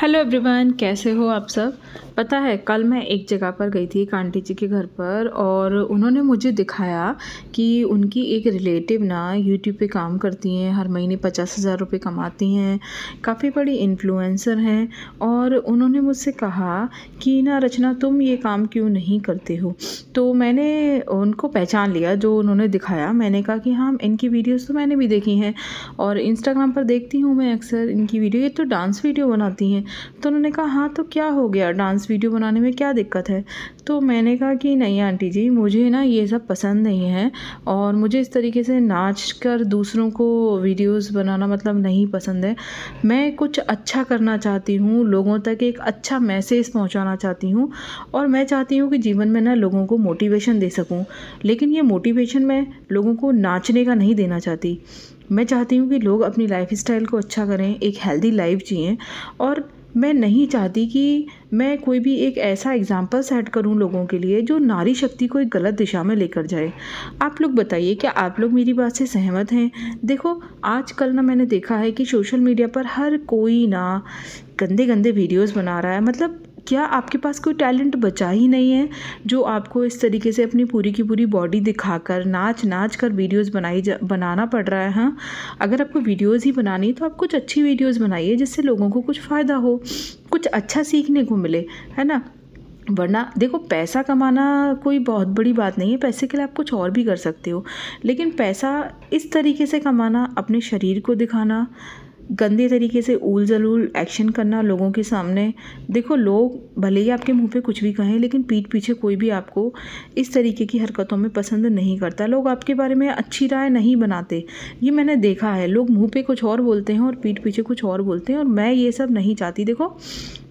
Hello everyone, कैसे हो आप सब। पता है कल मैं एक जगह पर गई थी एक आंटी जी के घर पर, और उन्होंने मुझे दिखाया कि उनकी एक रिलेटिव ना यूट्यूब पे काम करती हैं, हर महीने 50,000 रुपये कमाती हैं, काफ़ी बड़ी इन्फ्लुएंसर हैं। और उन्होंने मुझसे कहा कि ना रचना, तुम ये काम क्यों नहीं करते हो। तो मैंने उनको पहचान लिया जो उन्होंने दिखाया। मैंने कहा कि हाँ, इनकी वीडियोज़ तो मैंने भी देखी हैं और इंस्टाग्राम पर देखती हूँ मैं अक्सर इनकी वीडियो। ये तो डांस वीडियो बनाती हैं। तो उन्होंने कहा हाँ, तो क्या हो गया, डांस वीडियो बनाने में क्या दिक्कत है। तो मैंने कहा कि नहीं आंटी जी, मुझे ना ये सब पसंद नहीं है और मुझे इस तरीके से नाच कर दूसरों को वीडियोस बनाना मतलब नहीं पसंद है। मैं कुछ अच्छा करना चाहती हूँ, लोगों तक एक अच्छा मैसेज पहुँचाना चाहती हूँ और मैं चाहती हूँ कि जीवन में ना लोगों को मोटिवेशन दे सकूँ। लेकिन ये मोटिवेशन मैं लोगों को नाचने का नहीं देना चाहती। मैं चाहती हूँ कि लोग अपनी लाइफ स्टाइल को अच्छा करें, एक हेल्दी लाइफ जिएं। और मैं नहीं चाहती कि मैं कोई भी एक ऐसा एग्जाम्पल सेट करूं लोगों के लिए जो नारी शक्ति को एक गलत दिशा में लेकर जाए। आप लोग बताइए, क्या आप लोग मेरी बात से सहमत हैं। देखो, आजकल ना मैंने देखा है कि सोशल मीडिया पर हर कोई ना गंदे गंदे वीडियोस बना रहा है। मतलब क्या आपके पास कोई टैलेंट बचा ही नहीं है जो आपको इस तरीके से अपनी पूरी की पूरी बॉडी दिखाकर नाच कर वीडियोस बनाना पड़ रहा है। हाँ, अगर आपको वीडियोस ही बनानी है तो आप कुछ अच्छी वीडियोस बनाइए जिससे लोगों को कुछ फ़ायदा हो, कुछ अच्छा सीखने को मिले, है ना। वरना देखो, पैसा कमाना कोई बहुत बड़ी बात नहीं है, पैसे के लिए आप कुछ और भी कर सकते हो। लेकिन पैसा इस तरीके से कमाना, अपने शरीर को दिखाना, गंदे तरीके से ऊल जलूल एक्शन करना लोगों के सामने। देखो, लोग भले ही आपके मुंह पे कुछ भी कहें, लेकिन पीठ पीछे कोई भी आपको इस तरीके की हरकतों में पसंद नहीं करता। लोग आपके बारे में अच्छी राय नहीं बनाते, ये मैंने देखा है। लोग मुंह पे कुछ और बोलते हैं और पीठ पीछे कुछ और बोलते हैं, और मैं ये सब नहीं चाहती। देखो,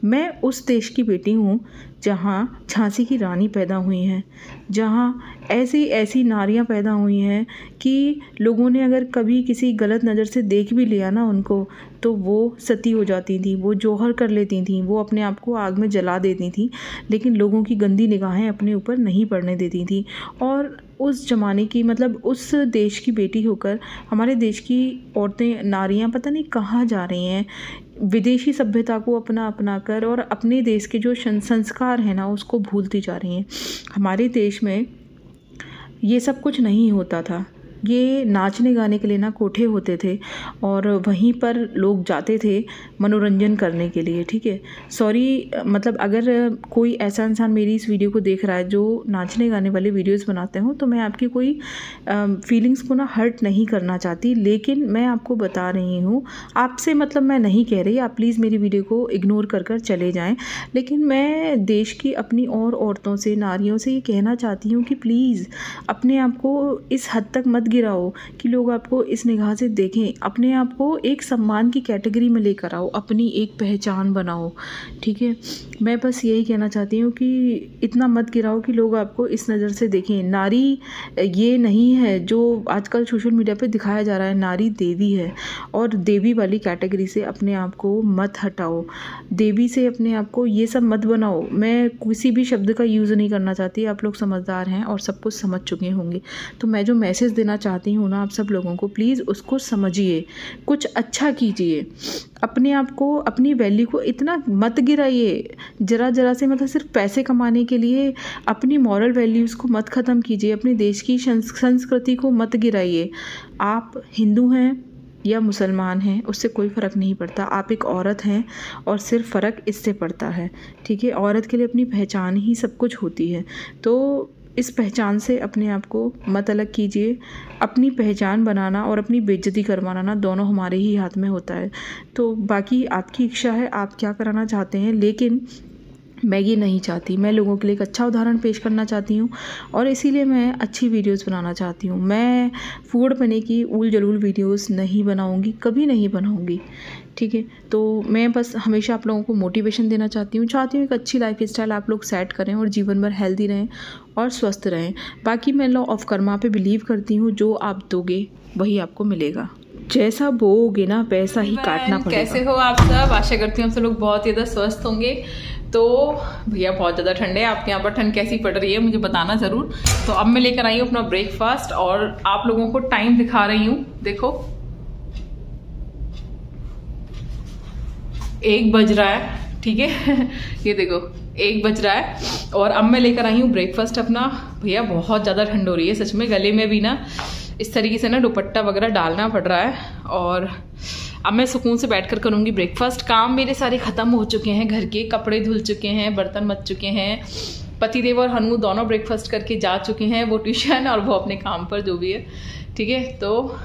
मैं उस देश की बेटी हूँ जहाँ झांसी की रानी पैदा हुई हैं, जहाँ ऐसी ऐसी नारियाँ पैदा हुई हैं कि लोगों ने अगर कभी किसी गलत नज़र से देख भी लिया ना उनको, तो वो सती हो जाती थी, वो जौहर कर लेती थी, वो अपने आप को आग में जला देती थी, लेकिन लोगों की गंदी निगाहें अपने ऊपर नहीं पड़ने देती थी। और उस ज़माने की, मतलब उस देश की बेटी होकर हमारे देश की औरतें, नारियाँ पता नहीं कहाँ जा रही हैं, विदेशी सभ्यता को अपना कर और अपने देश के जो संस्कार हैं ना उसको भूलती जा रही हैं। हमारे देश में ये सब कुछ नहीं होता था। ये नाचने गाने के लिए ना कोठे होते थे और वहीं पर लोग जाते थे मनोरंजन करने के लिए। ठीक है, सॉरी, मतलब अगर कोई ऐसा इंसान मेरी इस वीडियो को देख रहा है जो नाचने गाने वाले वीडियोस बनाते हो, तो मैं आपकी कोई फीलिंग्स को ना हर्ट नहीं करना चाहती। लेकिन मैं आपको बता रही हूँ, आपसे मतलब मैं नहीं कह रही आप प्लीज़ मेरी वीडियो को इग्नोर कर चले जाएँ। लेकिन मैं देश की अपनी और औरतों से, नारियों से ये कहना चाहती हूँ कि प्लीज़ अपने आप को इस हद तक मत गिराओ कि लोग आपको इस निगाह से देखें। अपने आप को एक सम्मान की कैटेगरी में लेकर आओ, अपनी एक पहचान बनाओ। ठीक है, मैं बस यही कहना चाहती हूँ कि इतना मत गिराओ कि लोग आपको इस नज़र से देखें। नारी ये नहीं है जो आजकल सोशल मीडिया पे दिखाया जा रहा है। नारी देवी है, और देवी वाली कैटेगरी से अपने आप को मत हटाओ, देवी से अपने आप को ये सब मत बनाओ। मैं किसी भी शब्द का यूज़ नहीं करना चाहती, आप लोग समझदार हैं और सब कुछ समझ चुके होंगे। तो मैं जो मैसेज देना चाहती हूँ ना आप सब लोगों को, प्लीज़ उसको समझिए, कुछ अच्छा कीजिए। अपने आप को, अपनी वैल्यू को इतना मत गिराइए जरा से, मतलब सिर्फ पैसे कमाने के लिए अपनी मॉरल वैल्यूज़ को मत ख़त्म कीजिए, अपने देश की संस्कृति को मत गिराइए। आप हिंदू हैं या मुसलमान हैं, उससे कोई फ़र्क नहीं पड़ता। आप एक औरत हैं और सिर्फ फ़र्क इससे पड़ता है। ठीक है, औरत के लिए अपनी पहचान ही सब कुछ होती है। तो इस पहचान से अपने आप को मत अलग कीजिए। अपनी पहचान बनाना और अपनी बेइज्जती करवाना ना दोनों हमारे ही हाथ में होता है। तो बाकी आपकी इच्छा है, आप क्या कराना चाहते हैं, लेकिन मैं ये नहीं चाहती। मैं लोगों के लिए एक अच्छा उदाहरण पेश करना चाहती हूँ और इसीलिए मैं अच्छी वीडियोस बनाना चाहती हूँ। मैं फूड बने की ऊल जलूल वीडियोस नहीं बनाऊँगी, कभी नहीं बनाऊँगी। ठीक है, तो मैं बस हमेशा आप लोगों को मोटिवेशन देना चाहती हूँ एक अच्छी लाइफ स्टाइल आप लोग सेट करें और जीवन भर हेल्दी रहें और स्वस्थ रहें। बाकी मैं लॉ ऑफ कर्मा पे बिलीव करती हूँ, जो आप दोगे वही आपको मिलेगा। जैसा बोओगे ना वैसा ही काटना पड़ेगा। कैसे हो आप सब? आशा करती हूँ हम सब लोग बहुत ज़्यादा स्वस्थ होंगे। तो भैया बहुत ज़्यादा ठंड है, आपके यहाँ पर ठंड कैसी पड़ रही है मुझे बताना ज़रूर। तो अब मैं लेकर आई हूँ अपना ब्रेकफास्ट और आप लोगों को टाइम दिखा रही हूँ। देखो 1 बज रहा है, ठीक है। ये देखो 1 बज रहा है और अब मैं लेकर आई हूँ ब्रेकफास्ट अपना। भैया बहुत ज़्यादा ठंड हो रही है सच में, गले में भी ना इस तरीके से ना दुपट्टा वगैरह डालना पड़ रहा है। और अब मैं सुकून से बैठकर करूँगी ब्रेकफास्ट। काम मेरे सारे ख़त्म हो चुके हैं, घर के कपड़े धुल चुके हैं, बर्तन मच चुके हैं, पतिदेव और हनु दोनों ब्रेकफास्ट करके जा चुके हैं, वो ट्यूशन और वो अपने काम पर जो भी है, ठीक है। तो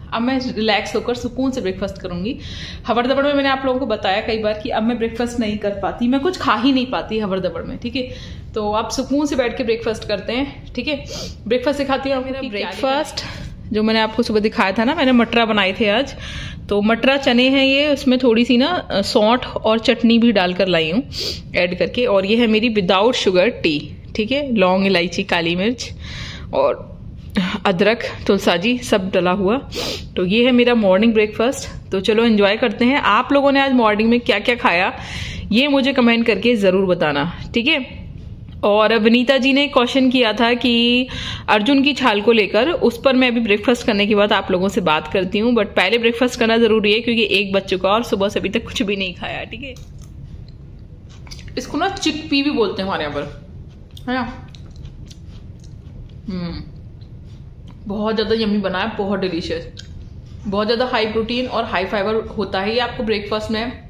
अब मैं रिलैक्स होकर सुकून से ब्रेकफास्ट करूंगी। हवड़ दबड़ में मैंने आप लोगों को बताया कई बार कि अब मैं ब्रेकफास्ट नहीं कर पाती, मैं कुछ खा ही नहीं पाती हवड़ दबड़ में, ठीक है। तो आप सुकून से बैठ के ब्रेकफास्ट करते हैं, ठीक है। ब्रेकफास्ट सिखाती हूँ। मेरा ब्रेकफास्ट जो मैंने आपको सुबह दिखाया था ना, मैंने मटरा बनाए थे आज। तो मटरा चने हैं ये, उसमें थोड़ी सी ना सौंठ और चटनी भी डालकर लाई हूँ ऐड करके। और ये है मेरी विदाउट शुगर टी, ठीक है। लौंग, इलायची, काली मिर्च और अदरक, तुलसाजी सब डला हुआ। तो ये है मेरा मॉर्निंग ब्रेकफास्ट। तो चलो एंजॉय करते हैं। आप लोगों ने आज मॉर्निंग में क्या क्या खाया ये मुझे कमेंट करके ज़रूर बताना, ठीक है। और विनीता जी ने क्वेश्चन किया था कि अर्जुन की छाल को लेकर, उस पर मैं अभी ब्रेकफास्ट करने के बाद आप लोगों से बात करती हूँ। बट पहले ब्रेकफास्ट करना ज़रूरी है क्योंकि 1 बज चुका और सुबह से अभी तक कुछ भी नहीं खाया, ठीक है। इसको ना चिकपी भी बोलते हैं हमारे यहाँ पर, है ना। बहुत ज़्यादा यम्मी बना है, बहुत डिलीशियस, बहुत ज़्यादा हाई प्रोटीन और हाई फाइबर होता है। ये आपको ब्रेकफास्ट में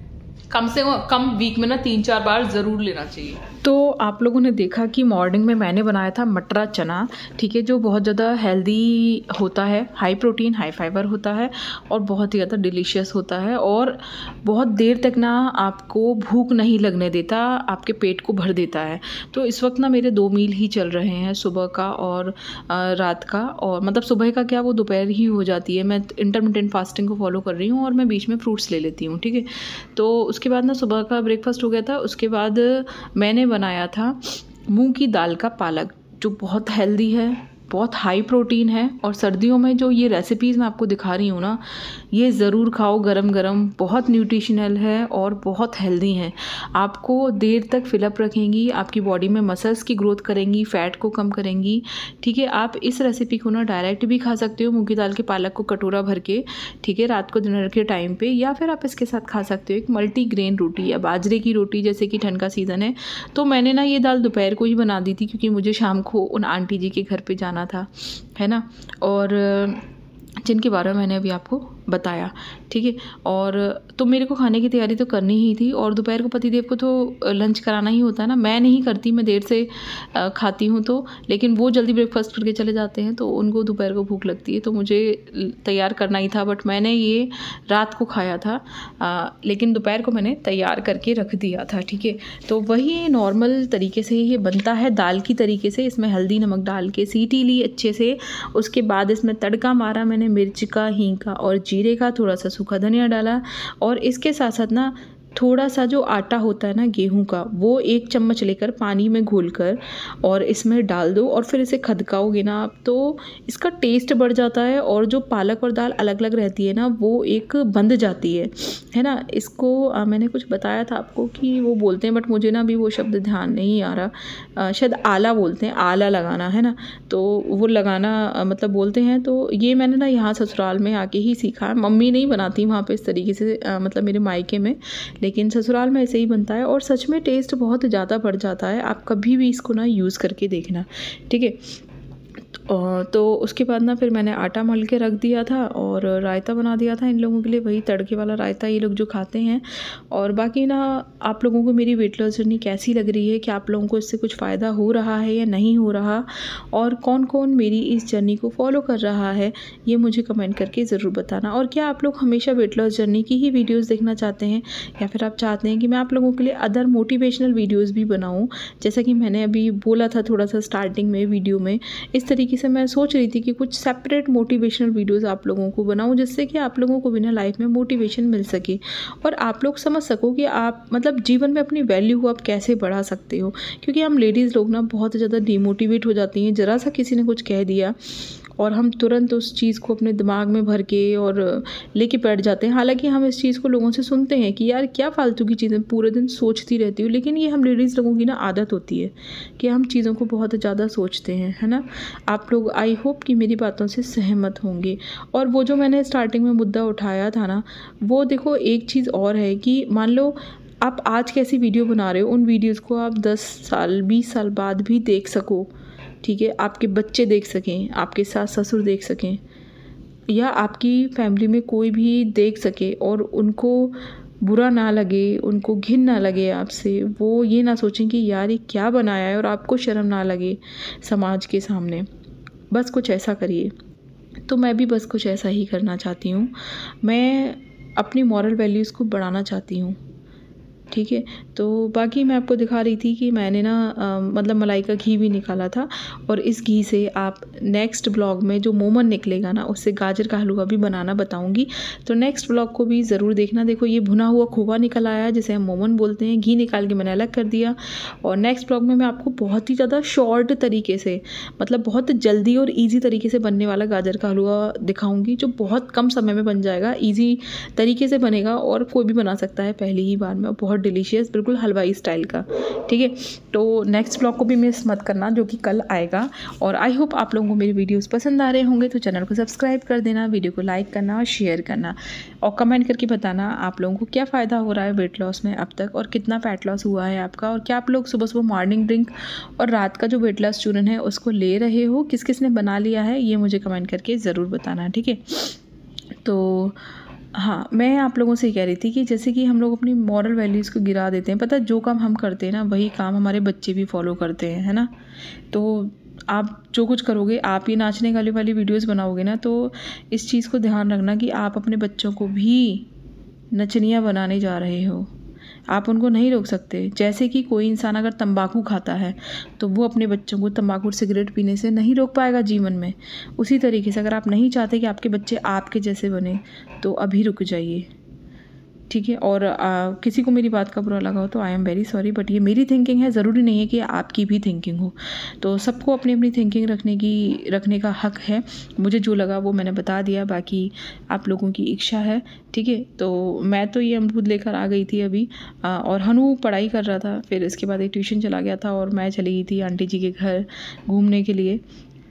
कम से कम वीक में ना 3-4 बार ज़रूर लेना चाहिए। तो आप लोगों ने देखा कि मॉर्निंग में मैंने बनाया था मटरा चना, ठीक है, जो बहुत ज़्यादा हेल्दी होता है, हाई प्रोटीन हाई फाइबर होता है और बहुत ही ज़्यादा डिलीशियस होता है। और बहुत देर तक ना आपको भूख नहीं लगने देता, आपके पेट को भर देता है। तो इस वक्त ना मेरे 2 मील ही चल रहे हैं, सुबह का और रात का। और मतलब सुबह का क्या, वो दोपहर ही हो जाती है। मैं इंटरमिटेंट फास्टिंग को फॉलो कर रही हूँ और मैं बीच में फ्रूट्स ले लेती हूँ, ठीक है। तो उसके बाद ना सुबह का ब्रेकफास्ट हो गया था। उसके बाद मैंने बनाया था मूंग की दाल का पालक, जो बहुत हेल्दी है, बहुत हाई प्रोटीन है। और सर्दियों में जो ये रेसिपीज़ मैं आपको दिखा रही हूँ ना, ये ज़रूर खाओ गरम गरम, बहुत न्यूट्रिशनल है और बहुत हेल्दी हैं। आपको देर तक फिलअप रखेंगी, आपकी बॉडी में मसल्स की ग्रोथ करेंगी, फैट को कम करेंगी, ठीक है। आप इस रेसिपी को ना डायरेक्ट भी खा सकते हो, मूंग की दाल के पालक को कटोरा भर के, ठीक है, रात को डिनर के टाइम पे। या फिर आप इसके साथ खा सकते हो एक मल्टीग्रेन रोटी या बाजरे की रोटी, जैसे कि ठंड का सीज़न है। तो मैंने ना ये दाल दोपहर को ही बना दी थी क्योंकि मुझे शाम को उन आंटी जी के घर पर जाना था, है ना। और जिनके बारे में मैंने अभी आपको बताया, ठीक है। और तो मेरे को खाने की तैयारी तो करनी ही थी। और दोपहर को पतिदेव को तो लंच कराना ही होता है ना, मैं नहीं करती, मैं देर से खाती हूँ। तो लेकिन वो जल्दी ब्रेकफास्ट करके चले जाते हैं, तो उनको दोपहर को भूख लगती है, तो मुझे तैयार करना ही था। बट मैंने ये रात को खाया था, लेकिन दोपहर को मैंने तैयार करके रख दिया था, ठीक है। तो वही नॉर्मल तरीके से ये बनता है, दाल की तरीके से। इसमें हल्दी नमक डाल के सीटी ली अच्छे से। उसके बाद इसमें तड़का मारा मैंने मिर्च का, हींग का और जीरे का, थोड़ा सा सूखा धनिया डाला। और इसके साथ साथ ना थोड़ा सा जो आटा होता है ना गेहूं का, वो 1 चम्मच लेकर पानी में घोलकर और इसमें डाल दो और फिर इसे खदकाओगे ना आप, तो इसका टेस्ट बढ़ जाता है। और जो पालक और दाल अलग अलग रहती है ना, वो एक बंध जाती है ना। इसको मैंने कुछ बताया था आपको कि वो बोलते हैं, बट मुझे ना अभी वो शब्द ध्यान नहीं आ रहा, शायद आला बोलते हैं, आला लगाना, है ना। तो वो लगाना मतलब बोलते हैं। तो ये मैंने ना यहाँ ससुराल में आके ही सीखा है। मम्मी नहीं बनाती वहाँ पे इस तरीके से, मतलब मेरे मायके में, लेकिन ससुराल में ऐसे ही बनता है और सच में टेस्ट बहुत ज़्यादा बढ़ जाता है। आप कभी भी इसको ना यूज़ करके देखना, ठीक है। तो उसके बाद ना फिर मैंने आटा मल के रख दिया था और रायता बना दिया था इन लोगों के लिए, वही तड़के वाला रायता, ये लोग जो खाते हैं। और बाकी ना आप लोगों को मेरी वेट लॉस जर्नी कैसी लग रही है, कि आप लोगों को इससे कुछ फ़ायदा हो रहा है या नहीं हो रहा, और कौन कौन मेरी इस जर्नी को फॉलो कर रहा है, ये मुझे कमेंट करके ज़रूर बताना। और क्या आप लोग हमेशा वेट लॉस जर्नी की ही वीडियोज़ देखना चाहते हैं, या फिर आप चाहते हैं कि मैं आप लोगों के लिए अदर मोटिवेशनल वीडियोज़ भी बनाऊँ, जैसा कि मैंने अभी बोला था थोड़ा सा स्टार्टिंग में वीडियो में। इस तरीके से मैं सोच रही थी कि कुछ सेपरेट मोटिवेशनल वीडियोस आप लोगों को बनाऊं, जिससे कि आप लोगों को भी ना लाइफ में मोटिवेशन मिल सके और आप लोग समझ सको कि आप मतलब जीवन में अपनी वैल्यू को आप कैसे बढ़ा सकते हो। क्योंकि हम लेडीज़ लोग ना बहुत ज़्यादा डिमोटिवेट हो जाती हैं, ज़रा सा किसी ने कुछ कह दिया और हम तुरंत उस चीज़ को अपने दिमाग में भर के और लेके बैठ जाते हैं। हालांकि हम इस चीज़ को लोगों से सुनते हैं कि यार क्या फालतू की चीज़ें पूरे दिन सोचती रहती हूँ, लेकिन ये हम लेडीज़ लोगों की ना आदत होती है कि हम चीज़ों को बहुत ज़्यादा सोचते हैं, है ना। आप लोग आई होप कि मेरी बातों से सहमत होंगे। और वो जो मैंने स्टार्टिंग में मुद्दा उठाया था ना, वो देखो एक चीज़ और है कि मान लो आप आज कैसी वीडियो बना रहे हो, उन वीडियोज़ को आप 10 साल 20 साल बाद भी देख सको, ठीक है। आपके बच्चे देख सकें, आपके सास ससुर देख सकें, या आपकी फैमिली में कोई भी देख सके और उनको बुरा ना लगे, उनको घिन ना लगे आपसे, वो ये ना सोचें कि यार ये क्या बनाया है, और आपको शर्म ना लगे समाज के सामने। बस कुछ ऐसा करिए। तो मैं भी बस कुछ ऐसा ही करना चाहती हूँ। मैं अपनी मॉरल वैल्यूज़ को बढ़ाना चाहती हूँ, ठीक है। तो बाकी मैं आपको दिखा रही थी कि मैंने ना मतलब मलाई का घी भी निकाला था, और इस घी से आप नेक्स्ट ब्लॉग में जो मोमन निकलेगा ना, उससे गाजर का हलवा भी बनाना बताऊंगी। तो नेक्स्ट ब्लॉग को भी ज़रूर देखना। देखो ये भुना हुआ खोवा निकल आया है, जिसे हम मोमन बोलते हैं। घी निकाल के मैंने अलग कर दिया, और नेक्स्ट ब्लॉग में मैं आपको बहुत ही ज़्यादा शॉर्ट तरीके से, मतलब बहुत जल्दी और ईजी तरीके से बनने वाला गाजर का हलवा दिखाऊँगी, जो बहुत कम समय में बन जाएगा, ईजी तरीके से बनेगा और कोई भी बना सकता है पहली ही बार में। बहुत डिलीशियस, बिल्कुल हलवाई स्टाइल का, ठीक है। तो नेक्स्ट ब्लॉग को भी मिस मत करना, जो कि कल आएगा। और आई होप आप लोगों को मेरी वीडियोस पसंद आ रहे होंगे, तो चैनल को सब्सक्राइब कर देना, वीडियो को लाइक करना और शेयर करना, और कमेंट करके बताना आप लोगों को क्या फ़ायदा हो रहा है वेट लॉस में अब तक, और कितना फैट लॉस हुआ है आपका, और क्या आप लोग सुबह सुबह मॉर्निंग ड्रिंक और रात का जो वेट लॉस चूरन है उसको ले रहे हो, किस किस ने बना लिया है, ये मुझे कमेंट करके ज़रूर बताना, ठीक है। तो हाँ, मैं आप लोगों से कह रही थी कि जैसे कि हम लोग अपनी मॉरल वैल्यूज़ को गिरा देते हैं। पता है, जो काम हम करते हैं ना, वही काम हमारे बच्चे भी फॉलो करते हैं, है ना। तो आप जो कुछ करोगे, आप ये नाचने वाली वीडियोस बनाओगे ना, तो इस चीज़ को ध्यान रखना कि आप अपने बच्चों को भी नचनिया बनाने जा रहे हो। आप उनको नहीं रोक सकते। जैसे कि कोई इंसान अगर तंबाकू खाता है, तो वो अपने बच्चों को तंबाकू और सिगरेट पीने से नहीं रोक पाएगा जीवन में। उसी तरीके से अगर आप नहीं चाहते कि आपके बच्चे आपके जैसे बने, तो अभी रुक जाइए, ठीक है। और किसी को मेरी बात का बुरा लगा हो तो I am very sorry, but ये मेरी थिंकिंग है, ज़रूरी नहीं है कि आपकी भी थिंकिंग हो। तो सबको अपनी अपनी थिंकिंग रखने का हक है। मुझे जो लगा वो मैंने बता दिया, बाकी आप लोगों की इच्छा है, ठीक है। तो मैं तो ये अमरूद लेकर आ गई थी अभी, और हनु पढ़ाई कर रहा था, फिर इसके बाद एक ट्यूशन चला गया था, और मैं चली गई थी आंटी जी के घर घूमने के लिए,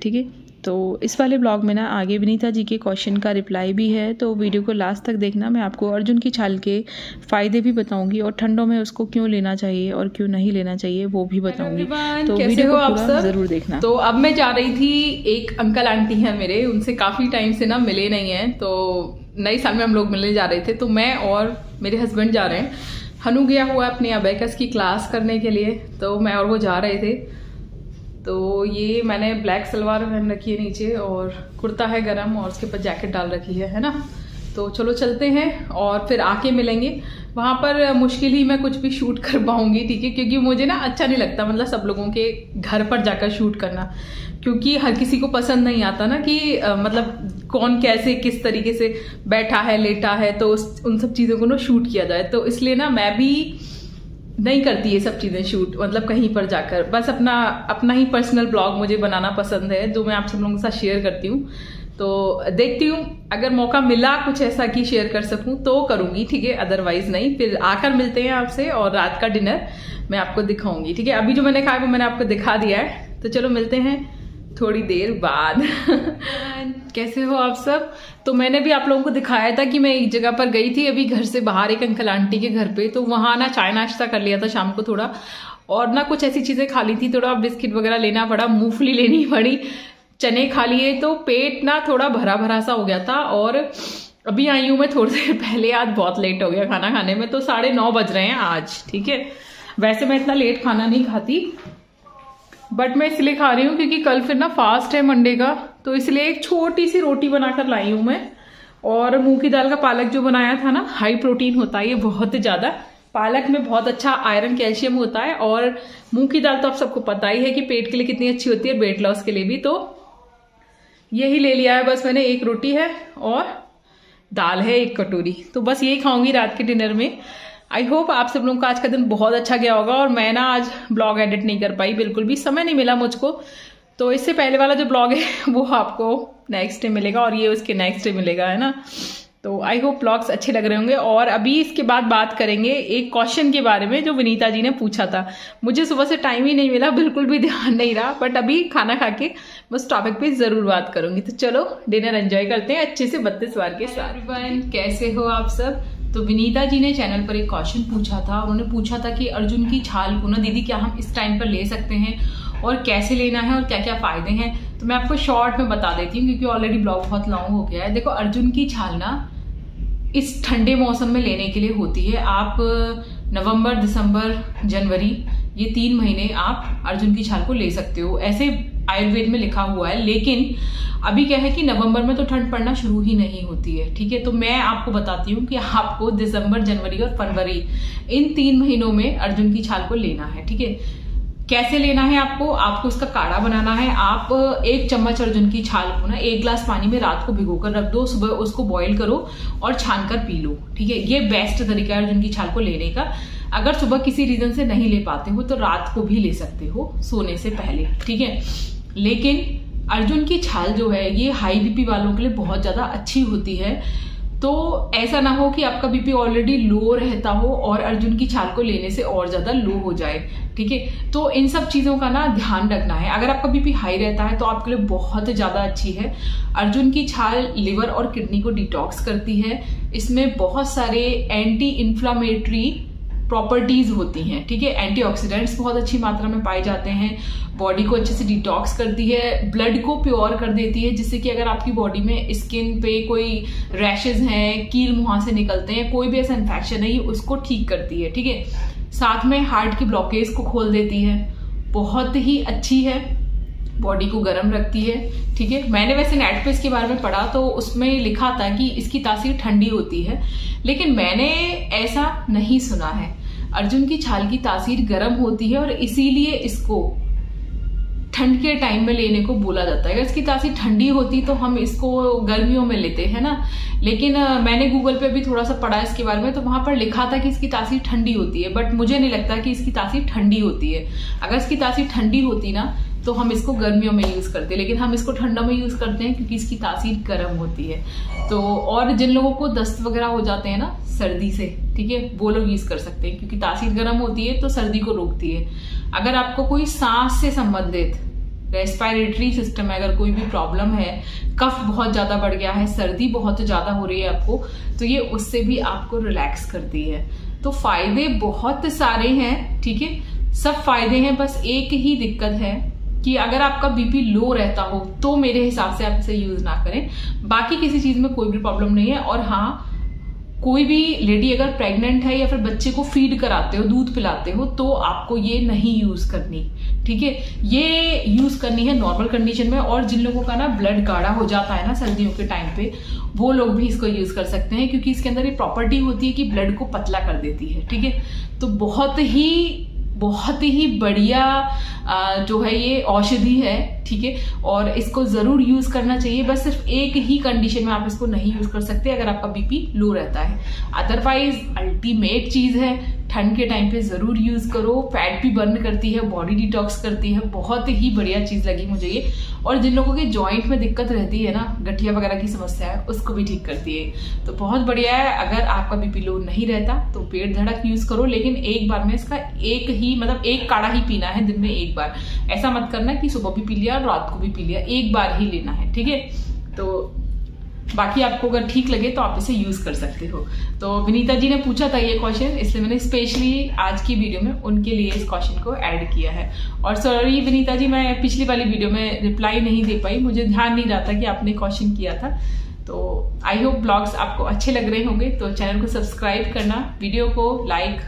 ठीक है। तो इस वाले ब्लॉग में ना आगे विनीता जी के क्वेश्चन का रिप्लाई भी है, तो वीडियो को लास्ट तक देखना। मैं आपको अर्जुन की छाल के फ़ायदे भी बताऊंगी, और ठंडों में उसको क्यों लेना चाहिए और क्यों नहीं लेना चाहिए वो भी बताऊंगी। तो वीडियो को पूरा ज़रूर देखना। तो अब मैं जा रही थी, एक अंकल आंटी हैं मेरे, उनसे काफ़ी टाइम से ना मिले नहीं हैं, तो नए साल में हम लोग मिलने जा रहे थे। तो मैं और मेरे हस्बैंड जा रहे हैं। हनु गया हुआ है अपनी अबेकस की क्लास करने के लिए, तो मैं और वो जा रहे थे। तो ये मैंने ब्लैक सलवार पहन रखी है नीचे, और कुर्ता है गरम, और उसके ऊपर जैकेट डाल रखी है ना। तो चलो चलते हैं, और फिर आके मिलेंगे। वहाँ पर मुश्किल ही मैं कुछ भी शूट कर पाऊंगी, ठीक है, क्योंकि मुझे ना अच्छा नहीं लगता, मतलब सब लोगों के घर पर जाकर शूट करना, क्योंकि हर किसी को पसंद नहीं आता ना कि मतलब कौन कैसे किस तरीके से बैठा है, लेटा है, तो उन सब चीज़ों को ना शूट किया जाए। तो इसलिए ना मैं भी नहीं करती ये सब चीज़ें शूट, मतलब कहीं पर जाकर। बस अपना ही पर्सनल ब्लॉग मुझे बनाना पसंद है, जो मैं आप सब लोगों के साथ शेयर करती हूँ। तो देखती हूँ, अगर मौका मिला कुछ ऐसा कि शेयर कर सकूँ तो करूँगी, ठीक है, अदरवाइज नहीं। फिर आकर मिलते हैं आपसे, और रात का डिनर मैं आपको दिखाऊंगी, ठीक है। अभी जो मैंने खाया वो मैंने आपको दिखा दिया है, तो चलो मिलते हैं थोड़ी देर बाद। कैसे हो आप सब? तो मैंने भी आप लोगों को दिखाया था कि मैं एक जगह पर गई थी अभी घर से बाहर, एक अंकल आंटी के घर पे। तो वहां ना चाय नाश्ता कर लिया था शाम को थोड़ा, और ना कुछ ऐसी चीजें खा ली थी, थोड़ा बिस्किट वगैरह लेना पड़ा, मूंगफली लेनी पड़ी, चने खा लिए, तो पेट ना थोड़ा भरा भरा सा हो गया था। और अभी आई हूँ मैं थोड़ी देर पहले, आज बहुत लेट हो गया खाना खाने में, तो 9:30 बज रहे हैं आज, ठीक है। वैसे मैं इतना लेट खाना नहीं खाती, बट मैं इसलिए खा रही हूँ क्योंकि कल फिर ना फास्ट है मंडे का, तो इसलिए एक छोटी सी रोटी बनाकर लाई हूँ मैं। और मूंग की दाल का पालक जो बनाया था ना, हाई प्रोटीन होता है ये बहुत ज्यादा। पालक में बहुत अच्छा आयरन कैल्शियम होता है, और मूंग की दाल तो आप सबको पता ही है कि पेट के लिए कितनी अच्छी होती है, वेट लॉस के लिए भी। तो यही ले लिया है बस मैंने, एक रोटी है और दाल है 1 कटोरी, तो बस यही खाऊंगी रात के डिनर में। आई होप आप सब लोगों का आज का दिन बहुत अच्छा गया होगा। और मैं ना आज ब्लॉग एडिट नहीं कर पाई, बिल्कुल भी समय नहीं मिला मुझको। तो इससे पहले वाला जो ब्लॉग है वो आपको नेक्स्ट डे मिलेगा और ये उसके नेक्स्ट डे मिलेगा, है ना। तो आई होप ब्लॉग्स अच्छे लग रहे होंगे। और अभी इसके बाद बात करेंगे एक क्वेश्चन के बारे में जो विनीता जी ने पूछा था। मुझे सुबह से टाइम ही नहीं मिला, बिल्कुल भी ध्यान नहीं रहा, बट अभी खाना खा के बस टॉपिक पे जरूर बात करूंगी। तो चलो डिनर एंजॉय करते हैं अच्छे से 32 बार के साथ। एवरीवन, कैसे हो आप सब। तो विनीता जी ने चैनल पर एक क्वेश्चन पूछा था। उन्होंने पूछा था कि अर्जुन की छाल को ना दीदी क्या हम इस टाइम पर ले सकते हैं और कैसे लेना है और क्या क्या फायदे हैं। तो मैं आपको शॉर्ट में बता देती हूँ क्योंकि ऑलरेडी ब्लॉग बहुत लॉन्ग हो गया है। देखो, अर्जुन की छाल ना इस ठंडे मौसम में लेने के लिए होती है। आप नवंबर, दिसंबर, जनवरी, ये 3 महीने आप अर्जुन की छाल को ले सकते हो, ऐसे आयुर्वेद में लिखा हुआ है। लेकिन अभी क्या है कि नवंबर में तो ठंड पड़ना शुरू ही नहीं होती है, ठीक है। तो मैं आपको बताती हूँ कि आपको दिसंबर, जनवरी और फरवरी, इन 3 महीनों में अर्जुन की छाल को लेना है, ठीक है। कैसे लेना है आपको उसका काढ़ा बनाना है। आप 1 चम्मच अर्जुन की छाल को ना 1 ग्लास पानी में रात को भिगोकर रख दो, सुबह उसको बॉईल करो और छान कर पी लो, ठीक है। ये बेस्ट तरीका है अर्जुन की छाल को लेने का। अगर सुबह किसी रीजन से नहीं ले पाते हो तो रात को भी ले सकते हो सोने से पहले, ठीक है। लेकिन अर्जुन की छाल जो है ये हाई बीपी वालों के लिए बहुत ज्यादा अच्छी होती है। तो ऐसा ना हो कि आपका बीपी ऑलरेडी लो रहता हो और अर्जुन की छाल को लेने से और ज्यादा लो हो जाए, ठीक है। तो इन सब चीजों का ना ध्यान रखना है। अगर आपका बीपी हाई रहता है तो आपके लिए बहुत ज्यादा अच्छी है। अर्जुन की छाल लिवर और किडनी को डिटॉक्स करती है। इसमें बहुत सारे एंटी इन्फ्लामेटरी प्रॉपर्टीज होती हैं, ठीक है। एंटीऑक्सीडेंट्स बहुत अच्छी मात्रा में पाए जाते हैं। बॉडी को अच्छे से डिटॉक्स करती है, ब्लड को प्योर कर देती है, जिससे कि अगर आपकी बॉडी में स्किन पे कोई रैशेज हैं, कील मुहां से निकलते हैं, कोई भी ऐसा इन्फेक्शन है, ये उसको ठीक करती है, ठीक है। साथ में हार्ट की ब्लॉकेज को खोल देती है, बहुत ही अच्छी है, बॉडी को गर्म रखती है, ठीक है। मैंने वैसे नेट पे इसके बारे में पढ़ा तो उसमें लिखा था कि इसकी तासीर ठंडी होती है, लेकिन मैंने ऐसा नहीं सुना है। अर्जुन की छाल की तासीर गर्म होती है और इसीलिए इसको ठंड के टाइम में लेने को बोला जाता है। अगर इसकी तासीर ठंडी होती तो हम इसको गर्मियों में लेते हैं ना। लेकिन मैंने गूगल पे भी थोड़ा सा पढ़ा इसके बारे में तो वहां पर लिखा था कि इसकी तासीर ठंडी होती है, बट मुझे नहीं लगता कि इसकी तासीर ठंडी होती है। अगर इसकी तासीर ठंडी होती ना तो हम इसको गर्मियों में यूज करते हैं, लेकिन हम इसको ठंडा में यूज करते हैं क्योंकि इसकी तासीर गर्म होती है। तो और जिन लोगों को दस्त वगैरह हो जाते हैं ना सर्दी से, ठीक है, वो लोग यूज कर सकते हैं क्योंकि तासीर गर्म होती है तो सर्दी को रोकती है। अगर आपको कोई सांस से संबंधित रेस्पिरेटरी सिस्टम में अगर कोई भी प्रॉब्लम है, कफ बहुत ज्यादा बढ़ गया है, सर्दी बहुत ज्यादा हो रही है आपको, तो ये उससे भी आपको रिलैक्स करती है। तो फायदे बहुत सारे हैं, ठीक है, सब फायदे हैं। बस एक ही दिक्कत है कि अगर आपका बीपी लो रहता हो तो मेरे हिसाब से आप इसे यूज ना करें। बाकी किसी चीज में कोई भी प्रॉब्लम नहीं है। और हाँ, कोई भी लेडी अगर प्रेग्नेंट है या फिर बच्चे को फीड कराते हो, दूध पिलाते हो, तो आपको ये नहीं यूज करनी, ठीक है। ये यूज करनी है नॉर्मल कंडीशन में। और जिन लोगों का ना ब्लड गाढ़ा हो जाता है ना सर्दियों के टाइम पे, वो लोग भी इसको यूज कर सकते हैं क्योंकि इसके अंदर ये प्रॉपर्टी होती है कि ब्लड को पतला कर देती है, ठीक है। तो बहुत ही बढ़िया जो है ये औषधि है, ठीक है। और इसको जरूर यूज करना चाहिए। बस सिर्फ एक ही कंडीशन में आप इसको नहीं यूज कर सकते, अगर आपका बीपी लो रहता है। अदरवाइज अल्टीमेट चीज है, ठंड के टाइम पे जरूर यूज करो। फैट भी बर्न करती है, बॉडी डिटॉक्स करती है, बहुत ही बढ़िया चीज लगी मुझे ये। और जिन लोगों के जॉइंट में दिक्कत रहती है ना, गठिया वगैरह की समस्या है, उसको भी ठीक करती है। तो बहुत बढ़िया है। अगर आपका बीपी लो नहीं रहता तो पेट धड़क यूज करो, लेकिन एक बार में इसका एक काढ़ा ही पीना है दिन में एक बार। ऐसा मत करना कि सुबह भी पी लिया और रात को भी पी लिया, एक बार ही लेना है, ठीक है। तो बाकी आपको अगर ठीक लगे तो आप इसे यूज कर सकते हो। तो विनीता जी ने पूछा था ये क्वेश्चन, इसलिए मैंने स्पेशली आज की वीडियो में उनके लिए इस क्वेश्चन को ऐड किया है। और सॉरी विनीता जी, मैं पिछली वाली वीडियो में रिप्लाई नहीं दे पाई, मुझे ध्यान नहीं रहा था कि आपने क्वेश्चन किया था। तो आई होप ब्लॉग्स आपको अच्छे लग रहे होंगे। तो चैनल को सब्सक्राइब करना, वीडियो को लाइक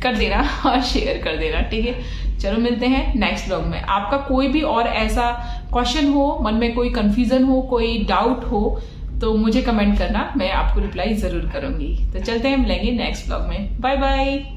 कर देना और शेयर कर देना, ठीक है। चलो मिलते हैं नेक्स्ट ब्लॉग में। आपका कोई भी और ऐसा क्वेश्चन हो, मन में कोई कंफ्यूजन हो, कोई डाउट हो, तो मुझे कमेंट करना, मैं आपको रिप्लाई जरूर करूंगी। तो चलते हैं, मिलेंगे नेक्स्ट ब्लॉग में। Bye bye.